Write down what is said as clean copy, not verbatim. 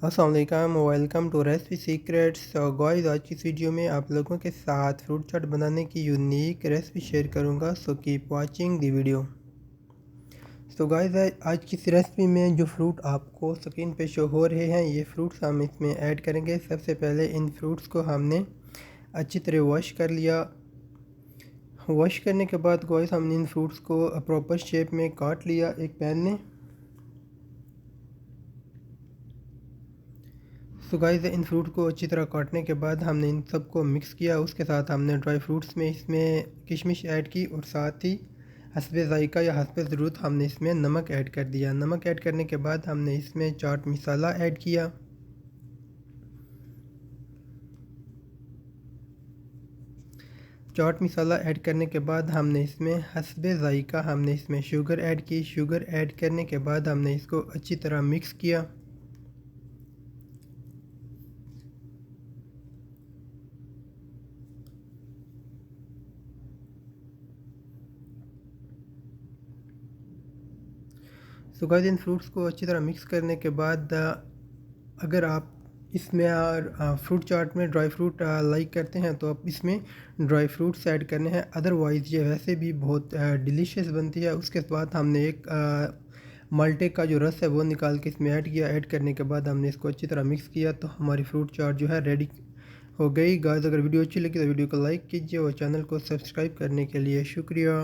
अस्सलाम वालेकुम, welcome to recipe secrets. Guys, आज की इस वीडियो में आप लोगों के साथ फ्रूट चाट बनाने की यूनिक रेसिपी शेयर करूंगा। So keep watching the video. So guys, आज की इस रेसिपी में जो फ्रूट आपको स्क्रीन पे शो हो रहे हैं, ये फ्रूट्स हम इसमें ऐड करेंगे। सबसे पहले इन फ्रूट्स को हमने अच्छी तरह वॉश कर लिया। वॉश करने के बाद गाइस, हमने इन फ्रूट्स को प्रॉपर शेप में काट लिया एक पैन में। सो गाइस, इन फ्रूट को अच्छी तरह काटने के बाद हमने इन सबको मिक्स किया। उसके साथ हमने ड्राई फ्रूट्स में इसमें किशमिश ऐड की और साथ ही हस्बे ज़ायका या हस्बे ज़रूरत हमने इसमें नमक ऐड कर दिया। नमक ऐड करने के बाद हमने इसमें चाट मसाला ऐड किया। चाट मसाला ऐड करने के बाद हमने इसमें हस्बे ज़ायका हमने इसमें शुगर ऐड की। शुगर ऐड करने के बाद हमने इसको अच्छी तरह मिक्स किया। सो गाइस, इन फ्रूट्स को अच्छी तरह मिक्स करने के बाद अगर आप इसमें फ्रूट चाट में ड्राई फ्रूट लाइक करते हैं तो आप इसमें ड्राई फ्रूट्स ऐड करने हैं। अदरवाइज़ ये वैसे भी बहुत डिलीशियस बनती है। उसके बाद हमने एक माल्टे का जो रस है वो निकाल के इसमें ऐड किया। ऐड करने के बाद हमने इसको अच्छी तरह मिक्स किया तो हमारी फ्रूट चाट जो है रेडी हो गई। गाइस, अगर वीडियो अच्छी लगी तो वीडियो को लाइक कीजिए और चैनल को सब्सक्राइब करने के लिए शुक्रिया।